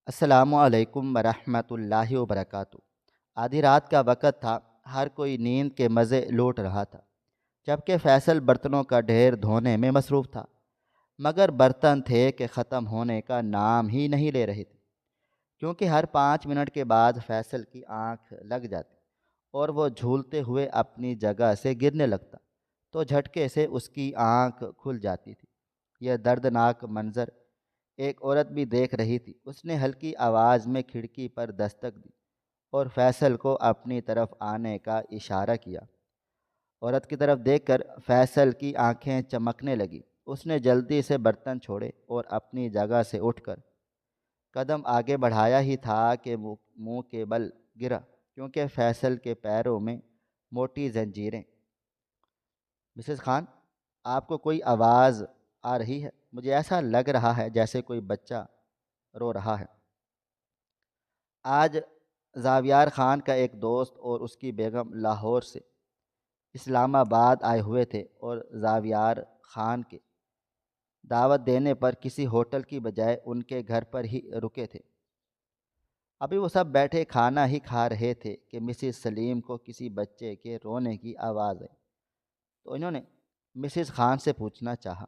السلام علیکم ورحمۃ اللہ وبرکاتہ۔ آدھی رات کا وقت تھا، ہر کوئی نیند کے مزے لوٹ رہا تھا، جبکہ فیصل برتنوں کا ڈھیر دھونے میں مصروف تھا۔ مگر برتن تھے کہ ختم ہونے کا نام ہی نہیں لے رہے تھے، کیونکہ ہر 5 منٹ کے بعد فیصل کی آنکھ لگ جاتی اور وہ جھولتے ہوئے اپنی جگہ سے گرنے لگتا، تو جھٹکے سے اس کی آنکھ کھل جاتی تھی۔ یہ دردناک منظر ایک عورت بھی دیکھ رہی تھی۔ اس نے ہلکی آواز میں کھڑکی پر دستک دی اور فیصل کو اپنی طرف آنے کا اشارہ کیا۔ عورت کی طرف دیکھ کر فیصل کی آنکھیں چمکنے لگی۔ اس نے جلدی سے برتن چھوڑے اور اپنی جگہ سے اٹھ کر قدم آگے بڑھایا ہی تھا کہ وہ منہ کے بل گرا، کیونکہ فیصل کے پیروں میں موٹی زنجیریں۔ مسز خان، آپ کو کوئی آواز آ رہی ہے؟ مجھے ایسا لگ رہا ہے جیسے کوئی بچہ رو رہا ہے۔ آج زاویار خان کا ایک دوست اور اس کی بیگم لاہور سے اسلام آباد آئے ہوئے تھے اور زاویار خان کے دعوت دینے پر کسی ہوٹل کی بجائے ان کے گھر پر ہی رکے تھے۔ ابھی وہ سب بیٹھے کھانا ہی کھا رہے تھے کہ مسز سلیم کو کسی بچے کے رونے کی آواز آئی، تو انہوں نے مسز خان سے پوچھنا چاہا۔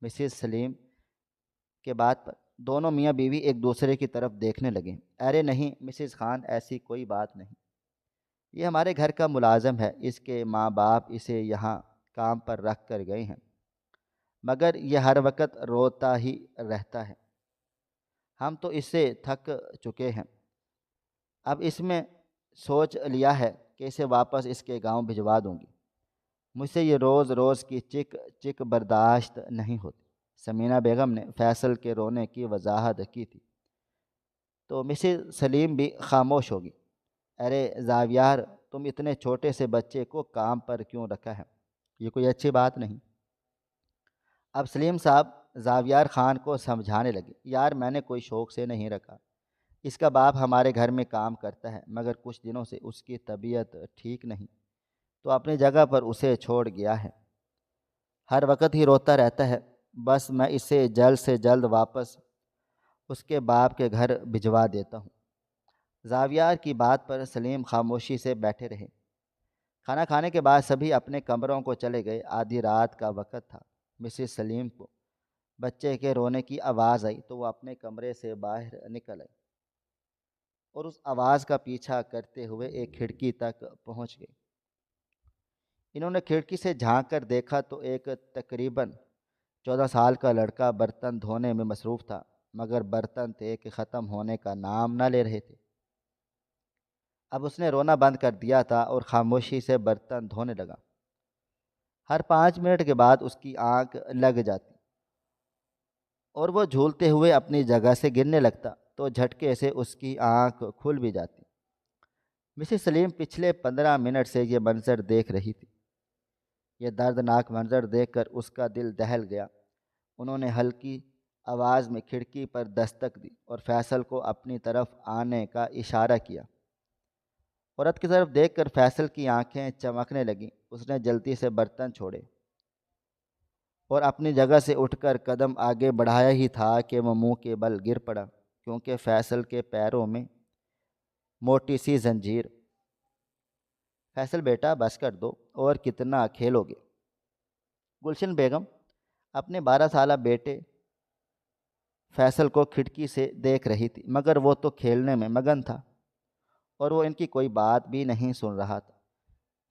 مسز سلیم کے بات پر دونوں میاں بیوی ایک دوسرے کی طرف دیکھنے لگے۔ ارے نہیں مسز خان، ایسی کوئی بات نہیں، یہ ہمارے گھر کا ملازم ہے، اس کے ماں باپ اسے یہاں کام پر رکھ کر گئے ہیں، مگر یہ ہر وقت روتا ہی رہتا ہے۔ ہم تو اس سے تھک چکے ہیں، اب اس میں سوچ لیا ہے کہ اسے واپس اس کے گاؤں بھجوا دوں گی۔ مجھ سے یہ روز روز کی چک چک برداشت نہیں ہوتی۔ سمینہ بیگم نے فیصل کے رونے کی وضاحت کی تھی، تو مسز سلیم بھی خاموش ہوگی۔ ارے زاویار، تم اتنے چھوٹے سے بچے کو کام پر کیوں رکھا ہے؟ یہ کوئی اچھی بات نہیں۔ اب سلیم صاحب زاویار خان کو سمجھانے لگے۔ یار، میں نے کوئی شوق سے نہیں رکھا، اس کا باپ ہمارے گھر میں کام کرتا ہے، مگر کچھ دنوں سے اس کی طبیعت ٹھیک نہیں، تو اپنی جگہ پر اسے چھوڑ گیا ہے۔ ہر وقت ہی روتا رہتا ہے، بس میں اسے جلد سے جلد واپس اس کے باپ کے گھر بھجوا دیتا ہوں۔ زاویار کی بات پر سلیم خاموشی سے بیٹھے رہے۔ کھانا کھانے کے بعد سبھی اپنے کمروں کو چلے گئے۔ آدھی رات کا وقت تھا۔ مسز سلیم کو بچے کے رونے کی آواز آئی تو وہ اپنے کمرے سے باہر نکل آئی اور اس آواز کا پیچھا کرتے ہوئے ایک کھڑکی تک پہنچ گئی۔ انہوں نے کھڑکی سے جھانک کر دیکھا تو ایک تقریباً 14 سال کا لڑکا برتن دھونے میں مصروف تھا، مگر برتن تھے کہ ختم ہونے کا نام نہ لے رہے تھے۔ اب اس نے رونا بند کر دیا تھا اور خاموشی سے برتن دھونے لگا۔ ہر 5 منٹ کے بعد اس کی آنکھ لگ جاتی اور وہ جھولتے ہوئے اپنی جگہ سے گرنے لگتا، تو جھٹکے سے اس کی آنکھ کھل بھی جاتی۔ مسز سلیم پچھلے 15 منٹ سے یہ منظر دیکھ رہی تھی۔ یہ دردناک منظر دیکھ کر اس کا دل دہل گیا۔ انہوں نے ہلکی آواز میں کھڑکی پر دستک دی اور فیصل کو اپنی طرف آنے کا اشارہ کیا۔ عورت کی طرف دیکھ کر فیصل کی آنکھیں چمکنے لگیں۔ اس نے جلدی سے برتن چھوڑے اور اپنی جگہ سے اٹھ کر قدم آگے بڑھایا ہی تھا کہ وہ منہ کے بل گر پڑا، کیونکہ فیصل کے پیروں میں موٹی سی زنجیر۔ فیصل بیٹا، بس کر دو، اور کتنا کھیلو گے؟ گلشن بیگم اپنے 12 سالہ بیٹے فیصل کو کھڑکی سے دیکھ رہی تھی، مگر وہ تو کھیلنے میں مگن تھا اور وہ ان کی کوئی بات بھی نہیں سن رہا تھا۔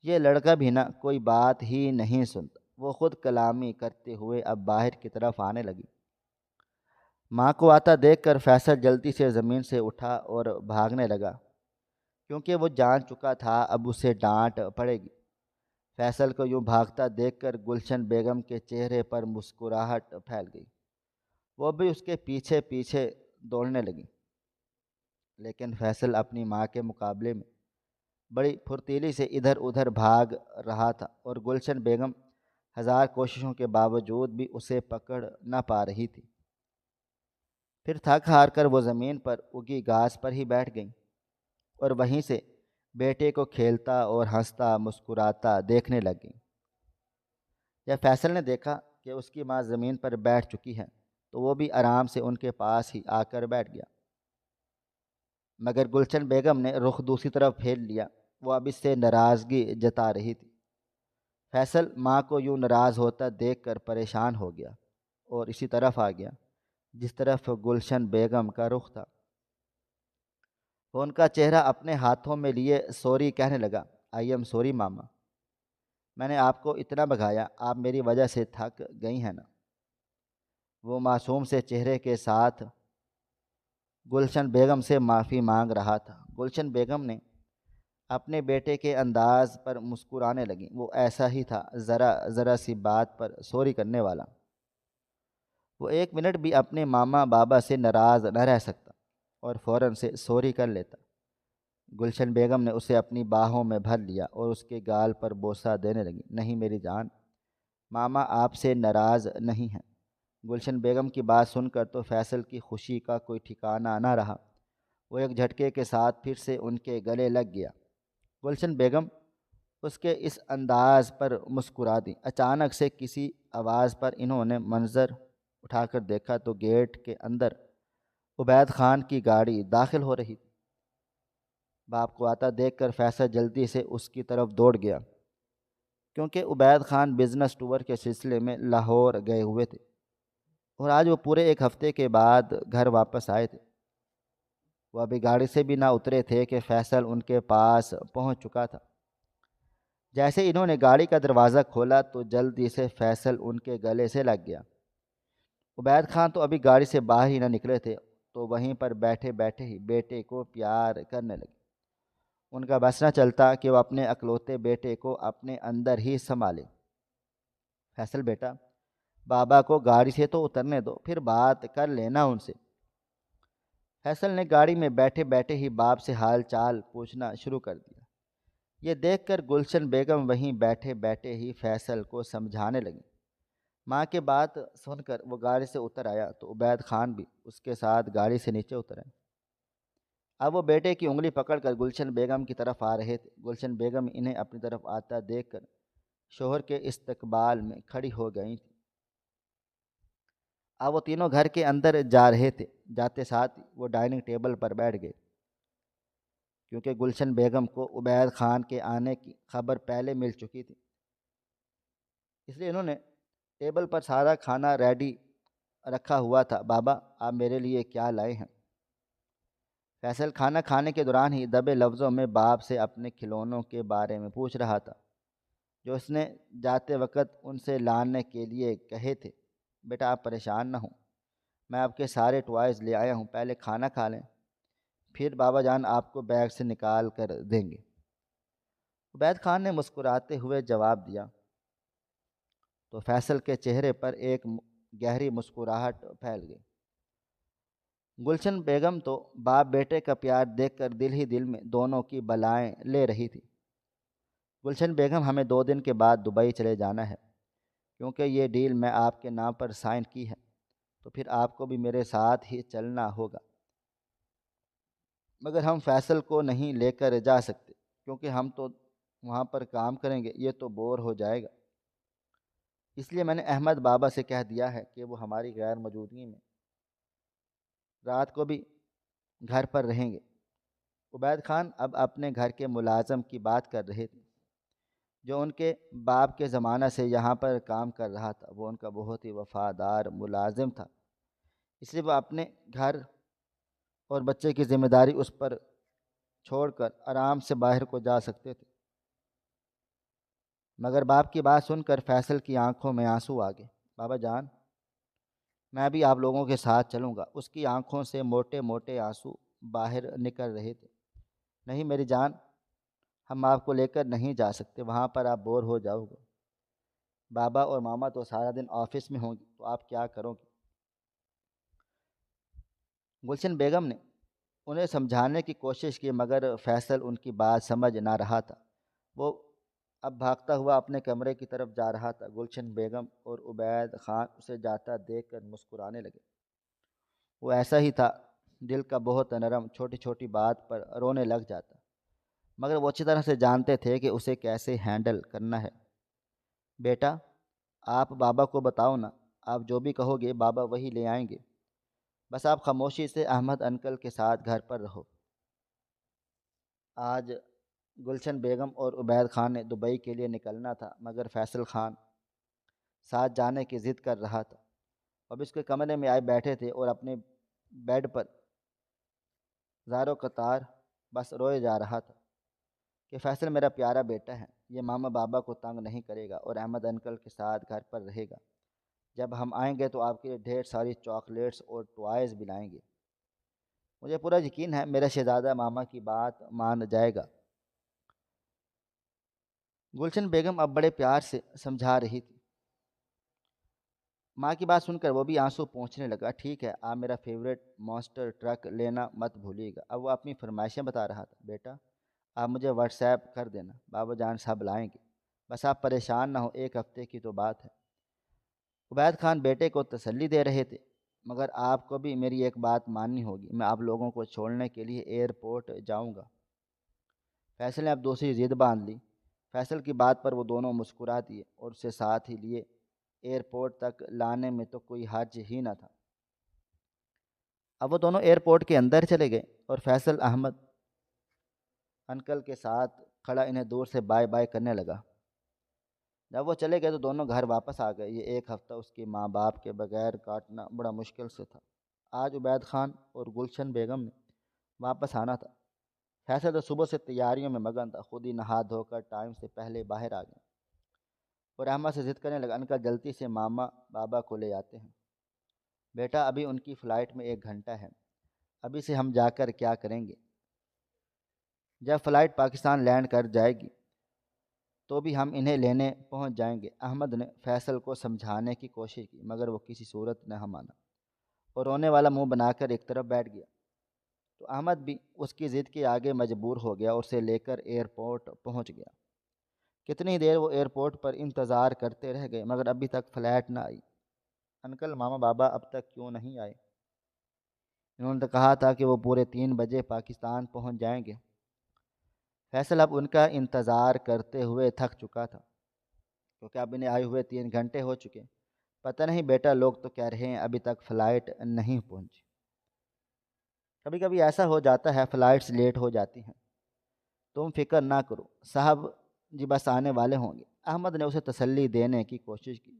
یہ لڑکا بھی نہ کوئی بات ہی نہیں سنتا۔ وہ خود کلامی کرتے ہوئے اب باہر کی طرف آنے لگی۔ ماں کو آتا دیکھ کر فیصل جلدی سے زمین سے اٹھا اور بھاگنے لگا، کیونکہ وہ جان چکا تھا اب اسے ڈانٹ پڑے گی۔ فیصل کو یوں بھاگتا دیکھ کر گلشن بیگم کے چہرے پر مسکراہٹ پھیل گئی۔ وہ بھی اس کے پیچھے پیچھے دوڑنے لگی، لیکن فیصل اپنی ماں کے مقابلے میں بڑی پھرتیلی سے ادھر ادھر بھاگ رہا تھا اور گلشن بیگم ہزار کوششوں کے باوجود بھی اسے پکڑ نہ پا رہی تھی۔ پھر تھک ہار کر وہ زمین پر اگی گھاس پر ہی بیٹھ گئیں اور وہیں سے بیٹے کو کھیلتا اور ہنستا مسکراتا دیکھنے لگ گئیں۔ جب فیصل نے دیکھا کہ اس کی ماں زمین پر بیٹھ چکی ہے تو وہ بھی آرام سے ان کے پاس ہی آ کر بیٹھ گیا۔ مگر گلشن بیگم نے رخ دوسری طرف پھیر لیا۔ وہ اب اس سے ناراضگی جتا رہی تھی۔ فیصل ماں کو یوں ناراض ہوتا دیکھ کر پریشان ہو گیا اور اسی طرف آ گیا جس طرف گلشن بیگم کا رخ تھا۔ وہ ان کا چہرہ اپنے ہاتھوں میں لیے سوری کہنے لگا۔ آئی ایم سوری ماما، میں نے آپ کو اتنا بھگایا، آپ میری وجہ سے تھک گئی ہیں نا؟ وہ معصوم سے چہرے کے ساتھ گلشن بیگم سے معافی مانگ رہا تھا۔ گلشن بیگم نے اپنے بیٹے کے انداز پر مسکرانے لگیں۔ وہ ایسا ہی تھا، ذرا ذرا سی بات پر سوری کرنے والا۔ وہ ایک منٹ بھی اپنے ماما بابا سے ناراض نہ رہ سکتا اور فوراً سے سوری کر لیتا۔ گلشن بیگم نے اسے اپنی باہوں میں بھر لیا اور اس کے گال پر بوسہ دینے لگی۔ نہیں میری جان، ماما آپ سے ناراض نہیں ہیں۔ گلشن بیگم کی بات سن کر تو فیصل کی خوشی کا کوئی ٹھکانہ نہ رہا۔ وہ ایک جھٹکے کے ساتھ پھر سے ان کے گلے لگ گیا۔ گلشن بیگم اس کے اس انداز پر مسکرا دیں۔ اچانک سے کسی آواز پر انہوں نے منظر اٹھا کر دیکھا تو گیٹ کے اندر عبید خان کی گاڑی داخل ہو رہی تھی۔ باپ کو آتا دیکھ کر فیصل جلدی سے اس کی طرف دوڑ گیا، کیونکہ عبید خان بزنس ٹور کے سلسلے میں لاہور گئے ہوئے تھے اور آج وہ پورے ایک ہفتے کے بعد گھر واپس آئے تھے۔ وہ ابھی گاڑی سے بھی نہ اترے تھے کہ فیصل ان کے پاس پہنچ چکا تھا۔ جیسے انہوں نے گاڑی کا دروازہ کھولا تو جلدی سے فیصل ان کے گلے سے لگ گیا۔ عبید خان تو ابھی گاڑی سے باہر ہی نہ نکلے تھے تو وہیں پر بیٹھے بیٹھے ہی بیٹے کو پیار کرنے لگے۔ ان کا بس نہ چلتا کہ وہ اپنے اکلوتے بیٹے کو اپنے اندر ہی سنبھالے۔ فیصل بیٹا، بابا کو گاڑی سے تو اترنے دو، پھر بات کر لینا ان سے۔ فیصل نے گاڑی میں بیٹھے بیٹھے ہی باپ سے حال چال پوچھنا شروع کر دیا۔ یہ دیکھ کر گلشن بیگم وہیں بیٹھے بیٹھے ہی فیصل کو سمجھانے لگیں۔ ماں کے بات سن کر وہ گاڑی سے اتر آیا تو عبید خان بھی اس کے ساتھ گاڑی سے نیچے اتر آئے۔ اب وہ بیٹے کی انگلی پکڑ کر گلشن بیگم کی طرف آ رہے تھے۔ گلشن بیگم انہیں اپنی طرف آتا دیکھ کر شوہر کے استقبال میں کھڑی ہو گئی تھی۔ اب وہ تینوں گھر کے اندر جا رہے تھے۔ جاتے ساتھ وہ ڈائننگ ٹیبل پر بیٹھ گئے، کیونکہ گلشن بیگم کو عبید خان کے آنے کی خبر پہلے مل چکی تھی، اس لیے انہوں نے ٹیبل پر سارا کھانا ریڈی رکھا ہوا تھا۔ بابا آپ میرے لیے کیا لائے ہیں؟ فیصل کھانا کھانے کے دوران ہی دبے لفظوں میں باپ سے اپنے کھلونوں کے بارے میں پوچھ رہا تھا جو اس نے جاتے وقت ان سے لانے کے لیے کہے تھے۔ بیٹا آپ پریشان نہ ہوں، میں آپ کے سارے ٹوائز لے آیا ہوں، پہلے کھانا کھا لیں، پھر بابا جان آپ کو بیگ سے نکال کر دیں گے۔ عبید خان نے مسکراتے ہوئے جواب دیا تو فیصل کے چہرے پر ایک گہری مسکراہٹ پھیل گئی۔ گلشن بیگم تو باپ بیٹے کا پیار دیکھ کر دل ہی دل میں دونوں کی بلائیں لے رہی تھی۔ گلشن بیگم ہمیں 2 دن کے بعد دبئی چلے جانا ہے، کیونکہ یہ ڈیل میں آپ کے نام پر سائن کی ہے، تو پھر آپ کو بھی میرے ساتھ ہی چلنا ہوگا۔ مگر ہم فیصل کو نہیں لے کر جا سکتے، کیونکہ ہم تو وہاں پر کام کریں گے، یہ تو بور ہو جائے گا۔ اس لیے میں نے احمد بابا سے کہہ دیا ہے کہ وہ ہماری غیر موجودگی میں رات کو بھی گھر پر رہیں گے۔ عبید خان اب اپنے گھر کے ملازم کی بات کر رہے تھے جو ان کے باپ کے زمانہ سے یہاں پر کام کر رہا تھا۔ وہ ان کا بہت ہی وفادار ملازم تھا، اس لیے وہ اپنے گھر اور بچے کی ذمہ داری اس پر چھوڑ کر آرام سے باہر کو جا سکتے تھے۔ مگر باپ کی بات سن کر فیصل کی آنکھوں میں آنسو آ گئے۔ بابا جان میں بھی آپ لوگوں کے ساتھ چلوں گا۔ اس کی آنکھوں سے موٹے موٹے آنسو باہر نکل رہے تھے۔ نہیں میری جان، ہم آپ کو لے کر نہیں جا سکتے، وہاں پر آپ بور ہو جاؤ گے۔ بابا اور ماما تو سارا دن آفس میں ہوں گی، تو آپ کیا کرو گے؟ گلشن بیگم نے انہیں سمجھانے کی کوشش کی، مگر فیصل ان کی بات سمجھ نہ رہا تھا۔ وہ اب بھاگتا ہوا اپنے کمرے کی طرف جا رہا تھا۔ گلشن بیگم اور عبید خان اسے جاتا دیکھ کر مسکرانے لگے۔ وہ ایسا ہی تھا، دل کا بہت نرم، چھوٹی چھوٹی بات پر رونے لگ جاتا، مگر وہ اچھی طرح سے جانتے تھے کہ اسے کیسے ہینڈل کرنا ہے۔ بیٹا آپ بابا کو بتاؤ نا، آپ جو بھی کہو گے بابا وہی لے آئیں گے، بس آپ خاموشی سے احمد انکل کے ساتھ گھر پر رہو۔ آج گلشن بیگم اور عبید خان نے دبئی کے لیے نکلنا تھا، مگر فیصل خان ساتھ جانے کی ضد کر رہا تھا۔ اب اس کے کمرے میں آئے بیٹھے تھے اور اپنے بیڈ پر زاروں قطار بس روئے جا رہا تھا کہ فیصل میرا پیارا بیٹا ہے، یہ ماما بابا کو تنگ نہیں کرے گا اور احمد انکل کے ساتھ گھر پر رہے گا۔ جب ہم آئیں گے تو آپ کے لیے ڈھیر ساری چاکلیٹس اور ٹوائز بھی لائیں گے۔ مجھے پورا یقین ہے میرا شہزادہ ماما کی بات مان جائے گا۔ گلشن بیگم اب بڑے پیار سے سمجھا رہی تھی۔ ماں کی بات سن کر وہ بھی آنسو پہنچنے لگا۔ ٹھیک ہے، آپ میرا فیوریٹ مانسٹر ٹرک لینا مت بھولیے گا۔ اب وہ اپنی فرمائشیں بتا رہا تھا۔ بیٹا آپ مجھے واٹس ایپ کر دینا، بابا جان سب لائیں گے، بس آپ پریشان نہ ہو، ایک ہفتے کی تو بات ہے۔ عبید خان بیٹے کو تسلی دے رہے تھے۔ مگر آپ کو بھی میری ایک بات ماننی ہوگی، میں آپ لوگوں کو چھوڑنے کے لیے ایئرپورٹ جاؤں گا۔ فیصل نے اب دوسری ضد باندھ لی۔ فیصل کی بات پر وہ دونوں مسکرا دیے اور اسے ساتھ ہی لیے۔ ایئرپورٹ تک لانے میں تو کوئی حرج ہی نہ تھا۔ اب وہ دونوں ایئرپورٹ کے اندر چلے گئے اور فیصل احمد انکل کے ساتھ کھڑا انہیں دور سے بائے بائے کرنے لگا۔ جب وہ چلے گئے تو دونوں گھر واپس آ گئے۔ یہ ایک ہفتہ اس کی ماں باپ کے بغیر کاٹنا بڑا مشکل سے تھا۔ آج عبید خان اور گلشن بیگم نے واپس آنا تھا۔ فیصل تو صبح سے تیاریوں میں مگن تھا، خود ہی نہا دھو کر ٹائم سے پہلے باہر آ گیا اور احمد سے ضد کرنے لگا۔ انکل جلدی سے ماما بابا کو لے آتے ہیں۔ بیٹا ابھی ان کی فلائٹ میں 1 گھنٹہ ہے، ابھی سے ہم جا کر کیا کریں گے؟ جب فلائٹ پاکستان لینڈ کر جائے گی تو بھی ہم انہیں لینے پہنچ جائیں گے۔ احمد نے فیصل کو سمجھانے کی کوشش کی مگر وہ کسی صورت نہ مانا اور رونے والا منہ بنا کر ایک طرف بیٹھ گیا۔ تو احمد بھی اس کی ضد کے آگے مجبور ہو گیا اور اسے لے کر ایئرپورٹ پہنچ گیا۔ کتنی دیر وہ ایئرپورٹ پر انتظار کرتے رہ گئے مگر ابھی تک فلائٹ نہ آئی۔ انکل ماما بابا اب تک کیوں نہیں آئے؟ انہوں نے کہا تھا کہ وہ پورے 3 بجے پاکستان پہنچ جائیں گے۔ فیصل اب ان کا انتظار کرتے ہوئے تھک چکا تھا کیونکہ اب انہیں آئے ہوئے 3 گھنٹے ہو چکے۔ پتہ نہیں بیٹا، لوگ تو کہہ رہے ہیں ابھی تک فلائٹ نہیں پہنچی۔ کبھی کبھی ایسا ہو جاتا ہے، فلائٹس لیٹ ہو جاتی ہیں، تم فکر نہ کرو صاحب جی، بس آنے والے ہوں گے۔ احمد نے اسے تسلی دینے کی کوشش کی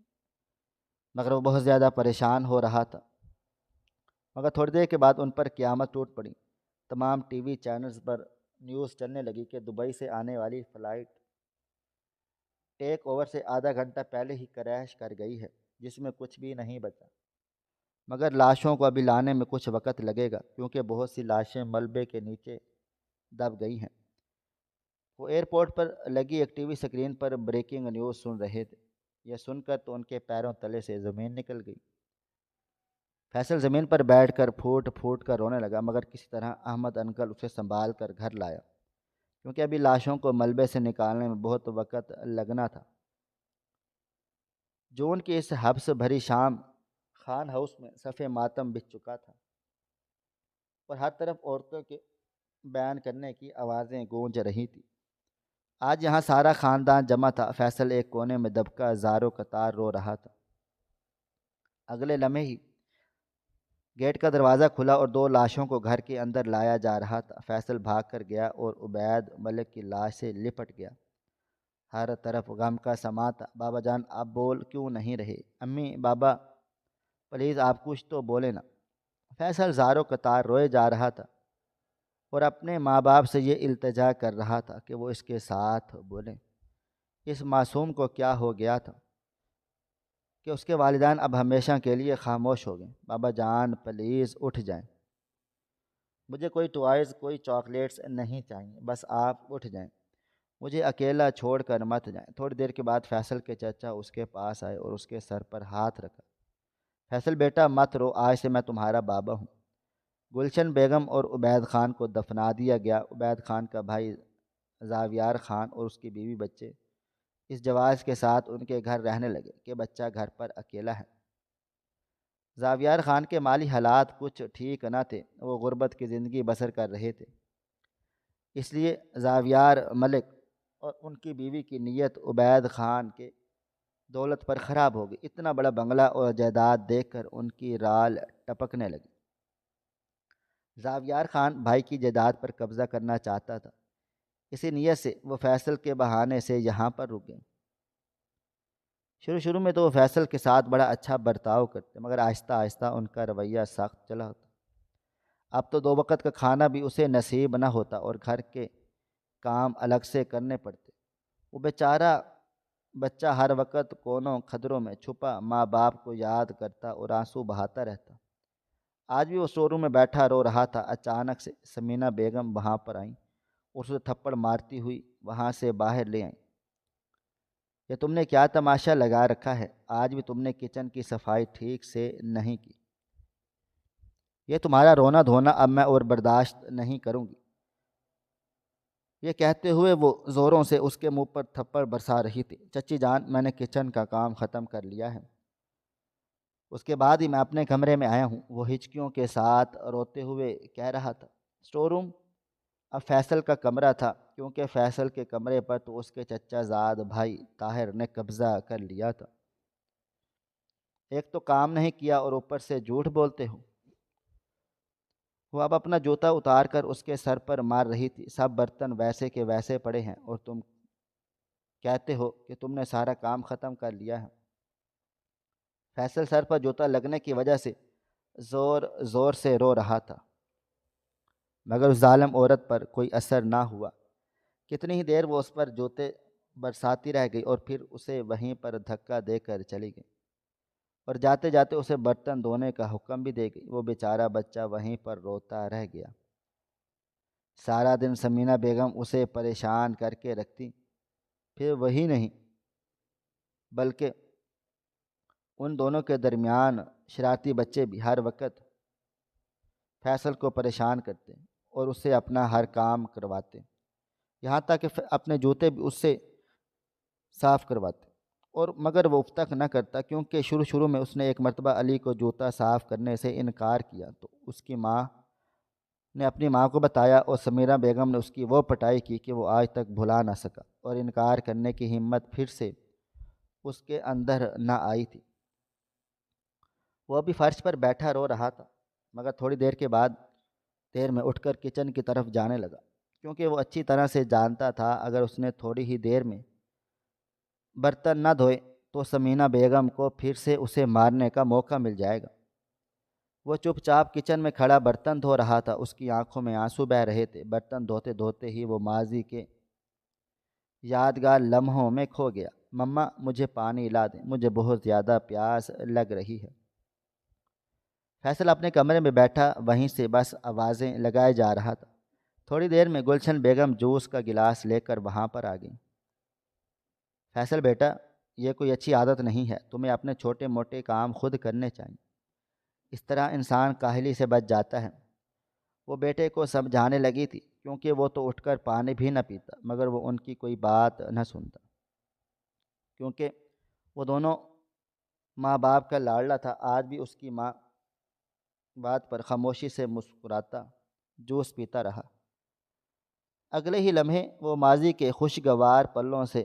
مگر وہ بہت زیادہ پریشان ہو رہا تھا۔ مگر تھوڑی دیر کے بعد ان پر قیامت ٹوٹ پڑی۔ تمام ٹی وی چینلز پر نیوز چلنے لگی کہ دبئی سے آنے والی فلائٹ ٹیک اوور سے آدھا گھنٹہ پہلے ہی کریش کر گئی ہے، جس میں کچھ بھی نہیں بچا۔ مگر لاشوں کو ابھی لانے میں کچھ وقت لگے گا کیونکہ بہت سی لاشیں ملبے کے نیچے دب گئی ہیں۔ وہ ایئرپورٹ پر لگی ایک ٹی وی اسکرین پر بریکنگ نیوز سن رہے تھے۔ یہ سن کر تو ان کے پیروں تلے سے زمین نکل گئی۔ فیصل زمین پر بیٹھ کر پھوٹ پھوٹ کر رونے لگا مگر کسی طرح احمد انکل اسے سنبھال کر گھر لایا کیونکہ ابھی لاشوں کو ملبے سے نکالنے میں بہت وقت لگنا تھا۔ جون کی اس حبس بھری شام خان ہاؤس میں صف ماتم بچھ چکا تھا اور ہر طرف عورتوں کے بیان کرنے کی آوازیں گونج رہی تھیں۔ آج یہاں سارا خاندان جمع تھا۔ فیصل ایک کونے میں دبکا زاروں قطار رو رہا تھا۔ اگلے لمحے ہی گیٹ کا دروازہ کھلا اور 2 لاشوں کو گھر کے اندر لایا جا رہا تھا۔ فیصل بھاگ کر گیا اور عبید ملک کی لاش سے لپٹ گیا۔ ہر طرف غم کا سما تھا۔ بابا جان آپ بول کیوں نہیں رہے؟ امی بابا پلیز آپ کچھ تو بولے نا۔ فیصل زاروں قطار روئے جا رہا تھا اور اپنے ماں باپ سے یہ التجا کر رہا تھا کہ وہ اس کے ساتھ بولیں۔ اس معصوم کو کیا ہو گیا تھا کہ اس کے والدین اب ہمیشہ کے لیے خاموش ہو گئے؟ بابا جان پلیز اٹھ جائیں، مجھے کوئی ٹوائز کوئی چاکلیٹس نہیں چاہیے، بس آپ اٹھ جائیں، مجھے اکیلا چھوڑ کر مت جائیں۔ تھوڑی دیر کے بعد فیصل کے چچا اس کے پاس آئے اور اس کے سر پر ہاتھ رکھا۔ فیصل بیٹا مت رو، آج سے میں تمہارا بابا ہوں۔ گلشن بیگم اور عبید خان کو دفنا دیا گیا۔ عبید خان کا بھائی زاویار خان اور اس کی بیوی بچے اس جواز کے ساتھ ان کے گھر رہنے لگے کہ بچہ گھر پر اکیلا ہے۔ زاویار خان کے مالی حالات کچھ ٹھیک نہ تھے، وہ غربت کی زندگی بسر کر رہے تھے، اس لیے زاویار ملک اور ان کی بیوی کی نیت عبید خان کے دولت پر خراب ہو گئی۔ اتنا بڑا بنگلہ اور جائیداد دیکھ کر ان کی رال ٹپکنے لگی۔ زاویار خان بھائی کی جائیداد پر قبضہ کرنا چاہتا تھا، اسی نیت سے وہ فیصل کے بہانے سے یہاں پر رک گئے۔ شروع میں تو وہ فیصل کے ساتھ بڑا اچھا برتاؤ کرتے، مگر آہستہ آہستہ ان کا رویہ سخت چلا ہوتا۔ اب تو 2 وقت کا کھانا بھی اسے نصیب نہ ہوتا اور گھر کے کام الگ سے کرنے پڑتے۔ وہ بیچارہ بچہ ہر وقت کونوں خدروں میں چھپا ماں باپ کو یاد کرتا اور آنسو بہاتا رہتا۔ آج بھی وہ اسٹور روم میں بیٹھا رو رہا تھا، اچانک سے سمینہ بیگم وہاں پر آئیں اور اسے تھپڑ مارتی ہوئی وہاں سے باہر لے آئیں۔ یہ تم نے کیا تماشا لگا رکھا ہے؟ آج بھی تم نے کچن کی صفائی ٹھیک سے نہیں کی۔ یہ تمہارا رونا دھونا اب میں اور برداشت نہیں کروں گی۔ یہ کہتے ہوئے وہ زوروں سے اس کے منہ پر تھپڑ برسا رہی تھی۔ چچی جان، میں نے کچن کا کام ختم کر لیا ہے، اس کے بعد ہی میں اپنے کمرے میں آیا ہوں، وہ ہچکیوں کے ساتھ روتے ہوئے کہہ رہا تھا۔ اسٹور روم اب فیصل کا کمرہ تھا، کیونکہ فیصل کے کمرے پر تو اس کے چچا زاد بھائی طاہر نے قبضہ کر لیا تھا۔ ایک تو کام نہیں کیا اور اوپر سے جھوٹ بولتے ہو۔ وہ اب اپنا جوتا اتار کر اس کے سر پر مار رہی تھی۔ سب برتن ویسے کے ویسے پڑے ہیں اور تم کہتے ہو کہ تم نے سارا کام ختم کر لیا ہے۔ فیصل سر پر جوتا لگنے کی وجہ سے زور زور سے رو رہا تھا، مگر اس ظالم عورت پر کوئی اثر نہ ہوا۔ کتنی ہی دیر وہ اس پر جوتے برساتی رہ گئی اور پھر اسے وہیں پر دھکا دے کر چلی گئی اور جاتے جاتے اسے برتن دھونے کا حکم بھی دے گئی۔ وہ بیچارہ بچہ وہیں پر روتا رہ گیا۔ سارا دن سمینہ بیگم اسے پریشان کر کے رکھتی، پھر وہی نہیں بلکہ ان دونوں کے درمیان شرارتی بچے بھی ہر وقت فیصل کو پریشان کرتے اور اس سے اپنا ہر کام کرواتے، یہاں تک کہ اپنے جوتے بھی اس سے صاف کرواتے، اور مگر وہ اب تک نہ کرتا، کیونکہ شروع میں اس نے ایک مرتبہ علی کو جوتا صاف کرنے سے انکار کیا تو اس کی ماں نے اپنی ماں کو بتایا اور سمیرہ بیگم نے اس کی وہ پٹائی کی کہ وہ آج تک بھلا نہ سکا اور انکار کرنے کی ہمت پھر سے اس کے اندر نہ آئی تھی۔ وہ ابھی فرش پر بیٹھا رو رہا تھا، مگر تھوڑی دیر میں اٹھ کر کچن کی طرف جانے لگا، کیونکہ وہ اچھی طرح سے جانتا تھا اگر اس نے تھوڑی ہی دیر میں برتن نہ دھوئے تو سمینہ بیگم کو پھر سے اسے مارنے کا موقع مل جائے گا۔ وہ چپ چاپ کچن میں کھڑا برتن دھو رہا تھا، اس کی آنکھوں میں آنسو بہہ رہے تھے۔ برتن دھوتے دھوتے ہی وہ ماضی کے یادگار لمحوں میں کھو گیا۔ مما مجھے پانی لا دیں، مجھے بہت زیادہ پیاس لگ رہی ہے۔ فیصل اپنے کمرے میں بیٹھا وہیں سے بس آوازیں لگائے جا رہا تھا۔ تھوڑی دیر میں گلشن بیگم جوس کا گلاس لے کر وہاں پر آ گئی۔ فیصل بیٹا، یہ کوئی اچھی عادت نہیں ہے، تمہیں اپنے چھوٹے موٹے کام خود کرنے چاہیے، اس طرح انسان کاہلی سے بچ جاتا ہے۔ وہ بیٹے کو سمجھانے لگی تھی، کیونکہ وہ تو اٹھ کر پانی بھی نہ پیتا، مگر وہ ان کی کوئی بات نہ سنتا، کیونکہ وہ دونوں ماں باپ کا لاڈلا تھا۔ آج بھی اس کی ماں بات پر خاموشی سے مسکراتا جوس پیتا رہا۔ اگلے ہی لمحے وہ ماضی کے خوشگوار پلوں سے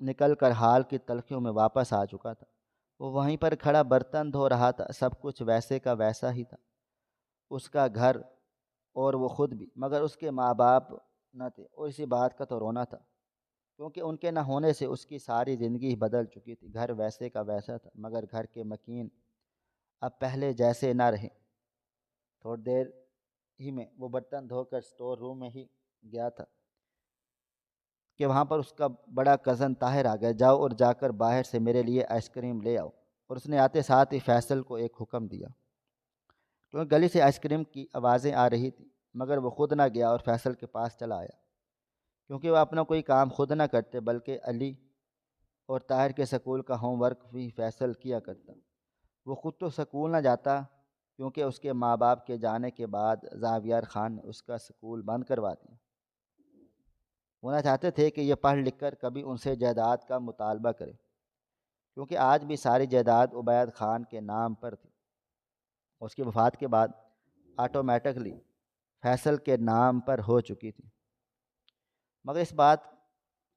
نکل کر حال کی تلخیوں میں واپس آ چکا تھا۔ وہ وہیں پر کھڑا برتن دھو رہا تھا، سب کچھ ویسے کا ویسا ہی تھا، اس کا گھر اور وہ خود بھی، مگر اس کے ماں باپ نہ تھے، اور اسی بات کا تو رونا تھا، کیونکہ ان کے نہ ہونے سے اس کی ساری زندگی بدل چکی تھی۔ گھر ویسے کا ویسا تھا، مگر گھر کے مکین اب پہلے جیسے نہ رہے۔ تھوڑی دیر ہی میں وہ برتن دھو کر اسٹور روم میں ہی گیا تھا کہ وہاں پر اس کا بڑا کزن طاہر آ گیا۔ جاؤ اور جا کر باہر سے میرے لیے آئس کریم لے آؤ، اور اس نے آتے ساتھ ہی فیصل کو ایک حکم دیا، کیونکہ گلی سے آئس کریم کی آوازیں آ رہی تھی، مگر وہ خود نہ گیا اور فیصل کے پاس چلا آیا، کیونکہ وہ اپنا کوئی کام خود نہ کرتے بلکہ علی اور طاہر کے سکول کا ہوم ورک بھی فیصل کیا کرتا۔ وہ خود تو سکول نہ جاتا، کیونکہ اس کے ماں باپ کے جانے کے بعد زاویار خان نے اس کا سکول بند کروا دیا۔ وہ نہ چاہتے تھے کہ یہ پڑھ لکھ کر کبھی ان سے جائیداد کا مطالبہ کرے، کیونکہ آج بھی ساری جائیداد عبید خان کے نام پر تھی۔ اس کی وفات کے بعد آٹومیٹکلی فیصل کے نام پر ہو چکی تھی، مگر اس بات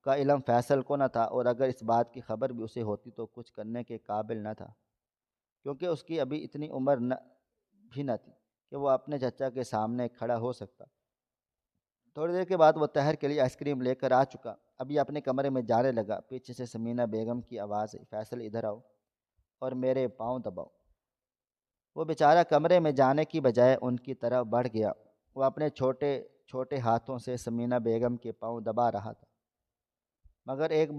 کا علم فیصل کو نہ تھا، اور اگر اس بات کی خبر بھی اسے ہوتی تو کچھ کرنے کے قابل نہ تھا، کیونکہ اس کی ابھی اتنی عمر بھی نہ تھی کہ وہ اپنے چچا کے سامنے کھڑا ہو سکتا۔ تھوڑی دیر کے بعد وہ تہر کے لیے آئس کریم لے کر آ چکا۔ اب یہ اپنے کمرے میں جانے لگا۔ پیچھے سے سمینہ بیگم کی آواز آئی، فیصل ادھر آؤ اور میرے پاؤں دباؤ۔ وہ بیچارہ کمرے میں جانے کی بجائے ان کی طرف بڑھ گیا۔ وہ اپنے چھوٹے چھوٹے ہاتھوں سے سمینہ بیگم کے پاؤں دبا رہا تھا، مگر ایک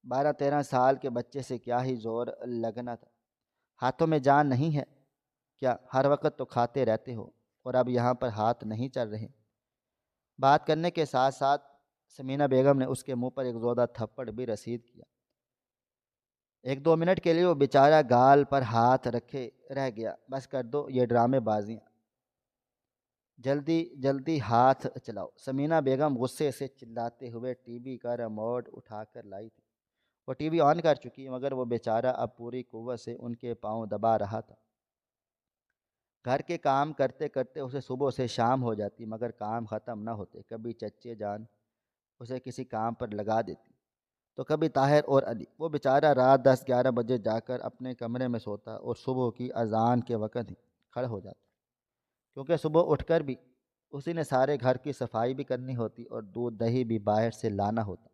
12-13 سال کے بچے سے کیا ہی زور لگنا تھا۔ ہاتھوں میں جان نہیں ہے کیا؟ ہر وقت تو کھاتے رہتے ہو اور اب یہاں پر ہاتھ نہیں چل رہے؟ بات کرنے کے ساتھ ساتھ سمینہ بیگم نے اس کے منہ پر ایک زوردار تھپڑ بھی رسید کیا۔ 1-2 منٹ کے لیے وہ بیچارہ گال پر ہاتھ رکھے رہ گیا۔ بس کر دو یہ ڈرامے بازیاں، جلدی جلدی ہاتھ چلاؤ۔ سمینہ بیگم غصے سے چلاتے ہوئے ٹی وی کا ریموٹ اٹھا کر لائی تھی۔ وہ ٹی وی آن کر چکی، مگر وہ بیچارہ اب پوری قوت سے ان کے پاؤں دبا رہا تھا۔ گھر کے کام کرتے کرتے اسے صبح سے شام ہو جاتی، مگر کام ختم نہ ہوتے۔ کبھی چچے جان اسے کسی کام پر لگا دیتی تو کبھی طاہر اور علی۔ وہ بیچارہ رات 10-11 بجے جا کر اپنے کمرے میں سوتا اور صبح کی اذان کے وقت ہی کھڑا ہو جاتا، کیونکہ صبح اٹھ کر بھی اسی نے سارے گھر کی صفائی بھی کرنی ہوتی اور دودھ دہی بھی باہر سے لانا ہوتا۔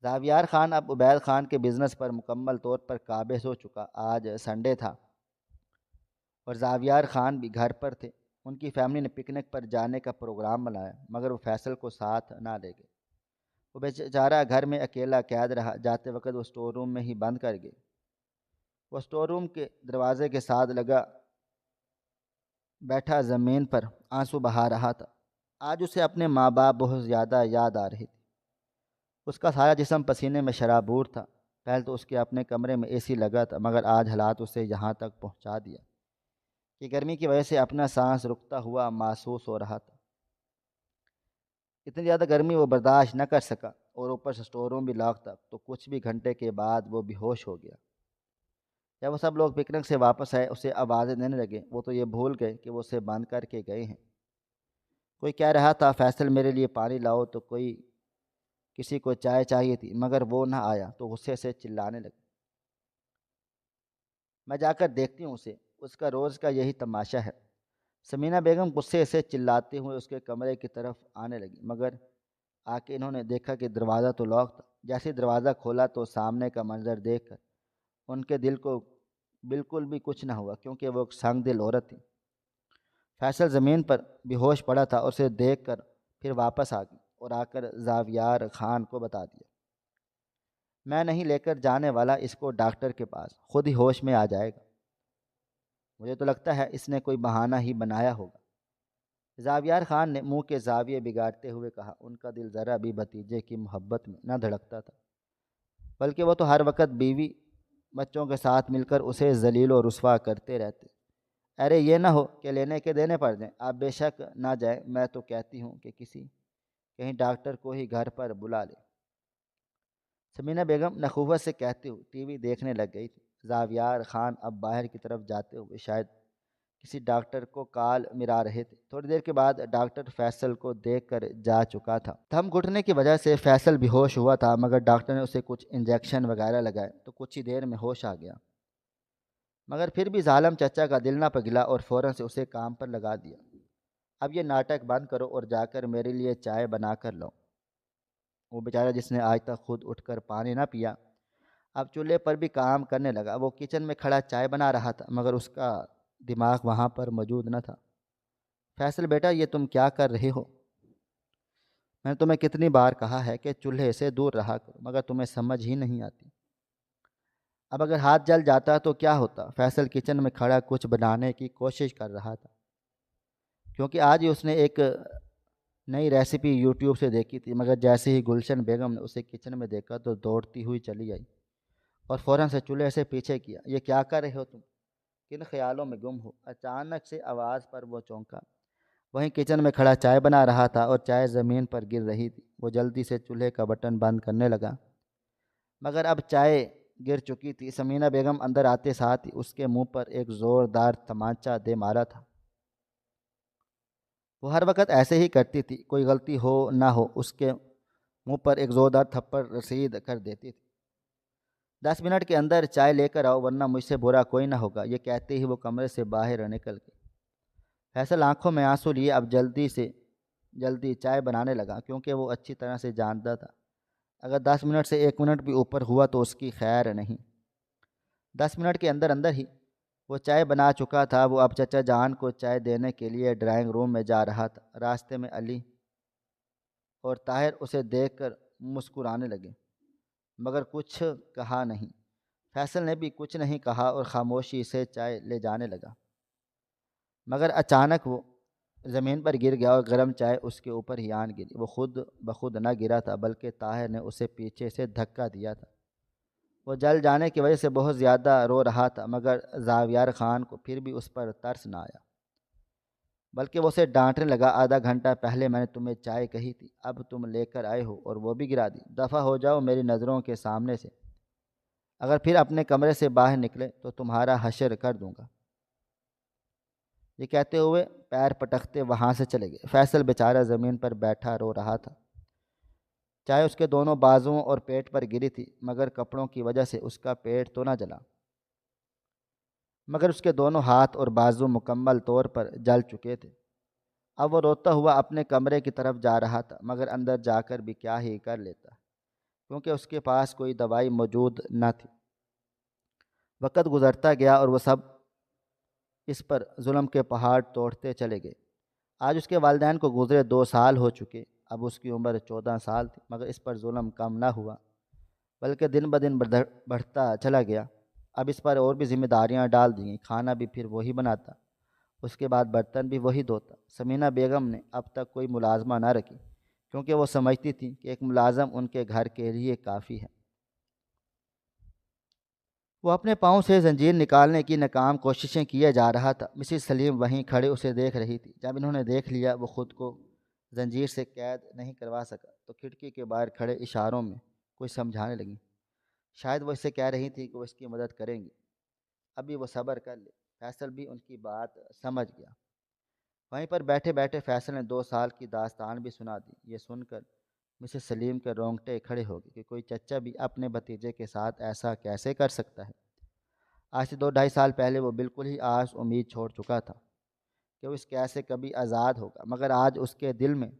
زاویار خان اب عبید خان کے بزنس پر مکمل طور پر قابض ہو چکا۔ آج سنڈے تھا اور زاویار خان بھی گھر پر تھے۔ ان کی فیملی نے پکنک پر جانے کا پروگرام بنایا، مگر وہ فیصل کو ساتھ نہ لے گئے۔ وہ بیچارہ گھر میں اکیلا قید رہا۔ جاتے وقت وہ اسٹور روم میں ہی بند کر گئے۔ وہ اسٹور روم کے دروازے کے ساتھ لگا بیٹھا زمین پر آنسو بہا رہا تھا۔ آج اسے اپنے ماں باپ بہت زیادہ یاد آ رہی تھی۔ اس کا سارا جسم پسینے میں شرابور تھا۔ پہلے تو اس کے اپنے کمرے میں اے سی لگا تھا، مگر آج حالات اسے یہاں تک پہنچا دیا کہ گرمی کی وجہ سے اپنا سانس رکتا ہوا محسوس ہو رہا تھا۔ اتنی زیادہ گرمی وہ برداشت نہ کر سکا اور اوپر سے اسٹور روم بھی لاک تھا، تو کچھ بھی گھنٹے کے بعد وہ بے ہوش ہو گیا۔ جب وہ سب لوگ پکنک سے واپس آئے اسے آوازیں دینے لگے۔ وہ تو یہ بھول گئے کہ وہ اسے بند کر کے گئے ہیں۔ کوئی کہہ رہا تھا فیصل میرے لیے پانی لاؤ، تو کوئی کسی کو چائے چاہیے تھی، مگر وہ نہ آیا تو غصے سے چلانے لگے، میں جا کر دیکھتی ہوں اسے، اس کا روز کا یہی تماشا ہے۔ سمینہ بیگم غصے سے چلاتے ہوئے اس کے کمرے کی طرف آنے لگی، مگر آ کے انہوں نے دیکھا کہ دروازہ تو لاک تھا۔ جیسے دروازہ کھولا تو سامنے کا منظر دیکھ کر ان کے دل کو بالکل بھی کچھ نہ ہوا، کیونکہ وہ ایک سنگ دل عورت تھی۔ فیصل زمین پر بے ہوش پڑا تھا اور اسے دیکھ کر پھر واپس آ گئی اور آ کر زاویار خان کو بتا دیا، میں نہیں لے کر جانے والا اس کو ڈاکٹر کے پاس، خود ہی ہوش میں آ جائے گا۔ مجھے تو لگتا ہے اس نے کوئی بہانہ ہی بنایا ہوگا۔ زاویار خان نے منہ کے زاویے بگاڑتے ہوئے کہا، ان کا دل ذرا بھی بھتیجے کی محبت میں نہ دھڑکتا تھا، بلکہ وہ تو ہر وقت بیوی بچوں کے ساتھ مل کر اسے ذلیل و رسوا کرتے رہتے۔ ارے یہ نہ ہو کہ لینے کے دینے پڑ جائیں۔ آپ بے شک نہ جائیں، میں تو کہتی ہوں کہ کہیں ڈاکٹر کو ہی گھر پر بلا لے۔ سمینہ بیگم نخوت سے کہتے ہوئے ٹی وی دیکھنے لگ گئی تھی۔ زاویار خان اب باہر کی طرف جاتے ہوئے شاید کسی ڈاکٹر کو کال مرا رہے تھے۔ تھوڑی دیر کے بعد ڈاکٹر فیصل کو دیکھ کر جا چکا تھا۔ دم گھٹنے کی وجہ سے فیصل بے ہوش ہوا تھا، مگر ڈاکٹر نے اسے کچھ انجیکشن وغیرہ لگائے تو کچھ ہی دیر میں ہوش آ گیا، مگر پھر بھی ظالم چچا کا دل نہ پگھلا اور فوراً سے اسے کام پر لگا دیا۔ اب یہ ناٹک بند کرو اور جا کر میرے لیے چائے بنا کر لاؤ۔ وہ بیچارہ جس نے آج تک خود اٹھ کر پانی نہ پیا، اب چولہے پر بھی کام کرنے لگا۔ وہ کچن میں کھڑا چائے بنا رہا تھا، مگر اس کا دماغ وہاں پر موجود نہ تھا۔ فیصل بیٹا یہ تم کیا کر رہے ہو؟ میں نے تمہیں کتنی بار کہا ہے کہ چولہے سے دور رہا کرو، مگر تمہیں سمجھ ہی نہیں آتی۔ اب اگر ہاتھ جل جاتا تو کیا ہوتا؟ فیصل کچن میں کھڑا کچھ بنانے کی کوشش کر رہا تھا، کیونکہ آج ہی اس نے ایک نئی ریسیپی یوٹیوب سے دیکھی تھی، مگر جیسے ہی گلشن بیگم نے اسے کچن میں دیکھا تو دوڑتی ہوئی چلی آئی اور فوراً سے چولہے سے پیچھے کیا۔ یہ کیا کر رہے ہو تم؟ کن خیالوں میں گم ہو؟ اچانک سے آواز پر وہ چونکا۔ وہیں کچن میں کھڑا چائے بنا رہا تھا اور چائے زمین پر گر رہی تھی۔ وہ جلدی سے چولہے کا بٹن بند کرنے لگا، مگر اب چائے گر چکی تھی۔ سمینہ بیگم اندر آتے ساتھ ہی اس کے منہ پر ایک زوردار تمانچہ دے مارا تھا۔ وہ ہر وقت ایسے ہی کرتی تھی، کوئی غلطی ہو نہ ہو اس کے منہ پر ایک زوردار تھپڑ رسید کر دیتی تھی۔ 10 منٹ کے اندر چائے لے کر آؤ ورنہ مجھ سے برا کوئی نہ ہوگا، یہ کہتے ہی وہ کمرے سے باہر نکل گئی۔ فیصل آنکھوں میں آنسو لیے اب جلدی چائے بنانے لگا، کیونکہ وہ اچھی طرح سے جانتا تھا اگر 10 منٹ سے 1 منٹ بھی اوپر ہوا تو اس کی خیر نہیں۔ 10 منٹ کے اندر اندر ہی وہ چائے بنا چکا تھا۔ وہ اب چچا جان کو چائے دینے کے لیے ڈرائنگ روم میں جا رہا تھا۔ راستے میں علی اور طاہر اسے دیکھ کر مسکرانے لگے، مگر کچھ کہا نہیں۔ فیصل نے بھی کچھ نہیں کہا اور خاموشی سے چائے لے جانے لگا، مگر اچانک وہ زمین پر گر گیا اور گرم چائے اس کے اوپر ہی آن گری۔ وہ خود بخود نہ گرا تھا، بلکہ طاہر نے اسے پیچھے سے دھکا دیا تھا۔ وہ جل جانے کی وجہ سے بہت زیادہ رو رہا تھا، مگر زاویار خان کو پھر بھی اس پر ترس نہ آیا، بلکہ وہ اسے ڈانٹنے لگا۔ آدھا گھنٹہ پہلے میں نے تمہیں چائے کہی تھی، اب تم لے کر آئے ہو اور وہ بھی گرا دی۔ دفع ہو جاؤ میری نظروں کے سامنے سے، اگر پھر اپنے کمرے سے باہر نکلے تو تمہارا حشر کر دوں گا۔ یہ کہتے ہوئے پیر پٹکتے وہاں سے چلے گئے۔ فیصل بیچارہ زمین پر بیٹھا رو رہا تھا۔ چائے اس کے دونوں بازوؤں اور پیٹ پر گری تھی، مگر کپڑوں کی وجہ سے اس کا پیٹ تو نہ جلا، مگر اس کے دونوں ہاتھ اور بازو مکمل طور پر جل چکے تھے۔ اب وہ روتا ہوا اپنے کمرے کی طرف جا رہا تھا، مگر اندر جا کر بھی کیا ہی کر لیتا، کیونکہ اس کے پاس کوئی دوائی موجود نہ تھی۔ وقت گزرتا گیا اور وہ سب اس پر ظلم کے پہاڑ توڑتے چلے گئے۔ آج اس کے والدین کو گزرے 2 سال ہو چکے۔ اب اس کی عمر 14 سال تھی، مگر اس پر ظلم کم نہ ہوا، بلکہ دن بدن بڑھتا چلا گیا۔ اب اس پر اور بھی ذمہ داریاں ڈال دی گئیں۔ کھانا بھی پھر وہی بناتا، اس کے بعد برتن بھی وہی دھوتا۔ سمینہ بیگم نے اب تک کوئی ملازمہ نہ رکھی، کیونکہ وہ سمجھتی تھی کہ ایک ملازم ان کے گھر کے لیے کافی ہے۔ وہ اپنے پاؤں سے زنجیر نکالنے کی ناکام کوششیں کیے جا رہا تھا۔ مسز سلیم وہیں کھڑے اسے دیکھ رہی تھی۔ جب انہوں نے دیکھ لیا وہ خود کو زنجیر سے قید نہیں کروا سکا تو کھڑکی کے باہر کھڑے اشاروں میں کچھ سمجھانے لگیں۔ شاید وہ اسے کہہ رہی تھی کہ وہ اس کی مدد کریں گی، ابھی وہ صبر کر لے۔ فیصل بھی ان کی بات سمجھ گیا۔ وہیں پر بیٹھے بیٹھے فیصل نے 2 سال کی داستان بھی سنا دی۔ یہ سن کر مسز سلیم کے رونگٹے کھڑے ہو گئے کہ کوئی چچا بھی اپنے بھتیجے کے ساتھ ایسا کیسے کر سکتا ہے۔ آج سے 2 ڈھائی سال پہلے وہ بالکل ہی آس امید چھوڑ چکا تھا کہ وہ اس قید سے کبھی آزاد ہوگا، مگر آج اس کے دل میں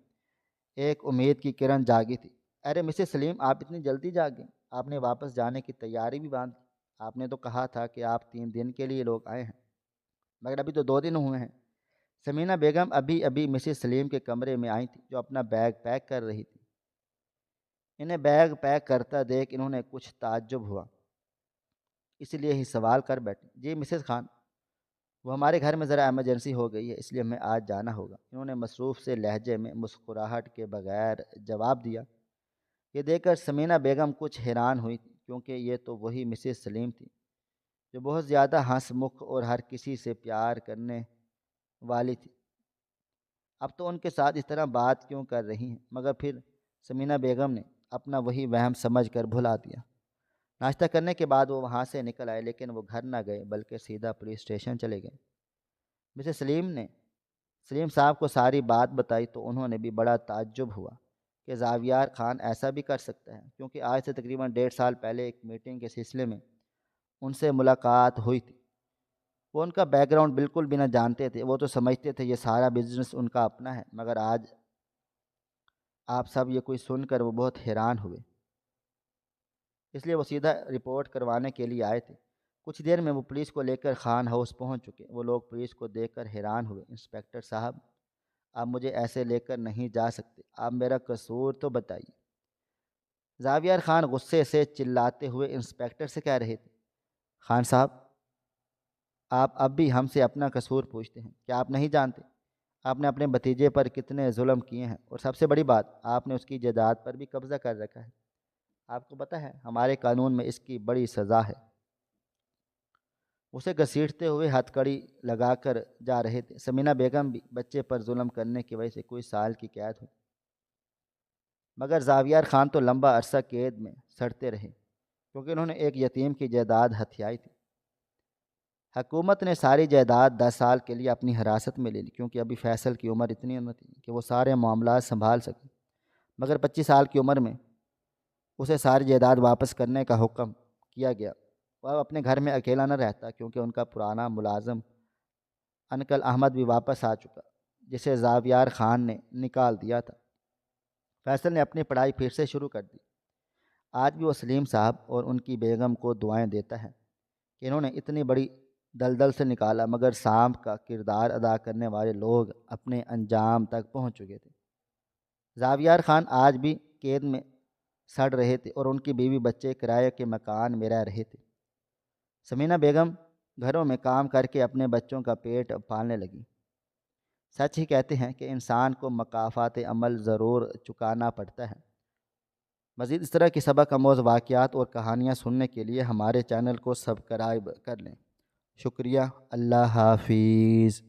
ایک امید کی کرن جاگی تھی۔ ارے مسز سلیم، آپ اتنی جلدی جاگیں؟ آپ نے واپس جانے کی تیاری بھی باندھ لی؟ آپ نے تو کہا تھا کہ آپ 3 دن کے لیے لوگ آئے ہیں، مگر ابھی تو 2 دن ہوئے ہیں۔ سمینہ بیگم ابھی مسز سلیم کے کمرے میں آئی تھی، جو اپنا بیگ پیک کر رہی تھی۔ انہیں بیگ پیک کرتا دیکھ انہوں نے کچھ تعجب ہوا، اس لیے ہی سوال کر بیٹھے۔ جی مسز خان، وہ ہمارے گھر میں ذرا ایمرجنسی ہو گئی ہے، اس لیے ہمیں آج جانا ہوگا، انہوں نے مصروف سے لہجے میں مسکراہٹ کے بغیر جواب دیا۔ یہ دیکھ کر سمینہ بیگم کچھ حیران ہوئی تھی، کیونکہ یہ تو وہی مسز سلیم تھی جو بہت زیادہ ہنس مکھ اور ہر کسی سے پیار کرنے والی تھی۔ اب تو ان کے ساتھ اس طرح بات کیوں کر رہی ہیں؟ مگر پھر سمینہ بیگم نے اپنا وہی وہم سمجھ کر بھلا دیا۔ ناشتہ کرنے کے بعد وہ وہاں سے نکل آئے، لیکن وہ گھر نہ گئے بلکہ سیدھا پولیس اسٹیشن چلے گئے۔ مسز سلیم نے سلیم صاحب کو ساری بات بتائی تو انہوں نے بھی بڑا تعجب ہوا کہ زاویار خان ایسا بھی کر سکتا ہے، کیونکہ آج سے تقریباً 1.5 سال پہلے ایک میٹنگ کے سلسلے میں ان سے ملاقات ہوئی تھی۔ وہ ان کا بیک گراؤنڈ بالکل بھی نہ جانتے تھے۔ وہ تو سمجھتے تھے یہ سارا بزنس ان کا اپنا ہے، مگر آج آپ سب یہ کوئی سن کر وہ بہت حیران ہوئے، اس لیے وہ سیدھا رپورٹ کروانے کے لیے آئے تھے۔ کچھ دیر میں وہ پولیس کو لے کر خان ہاؤس پہنچ چکے۔ وہ لوگ پولیس کو دیکھ کر حیران ہوئے۔ انسپکٹر صاحب، آپ مجھے ایسے لے کر نہیں جا سکتے، آپ میرا قصور تو بتائیے۔ زاویار خان غصے سے چلاتے ہوئے انسپکٹر سے کہہ رہے تھے، خان صاحب، آپ اب بھی ہم سے اپنا قصور پوچھتے ہیں؟ کیا آپ نہیں جانتے آپ نے اپنے بھتیجے پر کتنے ظلم کیے ہیں؟ اور سب سے بڑی بات، آپ نے اس کی جائیداد پر بھی قبضہ کر رکھا ہے۔ آپ کو پتہ ہے ہمارے قانون میں اس کی بڑی سزا ہے۔ اسے گھسیٹتے ہوئے ہتھ کڑی لگا کر جا رہے تھے۔ سمینہ بیگم بھی بچے پر ظلم کرنے کی وجہ سے کوئی سال کی قید ہوئی، مگر زاویار خان تو لمبا عرصہ قید میں سڑتے رہے، کیونکہ انہوں نے ایک یتیم کی جائیداد ہتھیائی تھی۔ حکومت نے ساری جائیداد 10 سال کے لیے اپنی حراست میں لے لی، کیونکہ ابھی فیصل کی عمر اتنی نہ تھی کہ وہ سارے معاملات سنبھال سکے، مگر 25 سال کی عمر میں اسے ساری جائیداد واپس کرنے کا حکم کیا گیا۔ وہ اپنے گھر میں اکیلا نہ رہتا، کیونکہ ان کا پرانا ملازم انکل احمد بھی واپس آ چکا، جسے زاویار خان نے نکال دیا تھا۔ فیصل نے اپنی پڑھائی پھر سے شروع کر دی۔ آج بھی وہ سلیم صاحب اور ان کی بیگم کو دعائیں دیتا ہے کہ انہوں نے اتنی بڑی دلدل سے نکالا، مگر سانپ کا کردار ادا کرنے والے لوگ اپنے انجام تک پہنچ چکے تھے۔ زاویار خان آج بھی قید میں سڑ رہے تھے اور ان کی بیوی بچے کرائے کے مکان میں رہ رہے تھے۔ سمینہ بیگم گھروں میں کام کر کے اپنے بچوں کا پیٹ پالنے لگی۔ سچ ہی کہتے ہیں کہ انسان کو مکافات عمل ضرور چکانا پڑتا ہے۔ مزید اس طرح کی سبق آموز واقعات اور کہانیاں سننے کے لیے ہمارے چینل کو سبسکرائب کر لیں۔ شکریہ۔ اللہ حافظ۔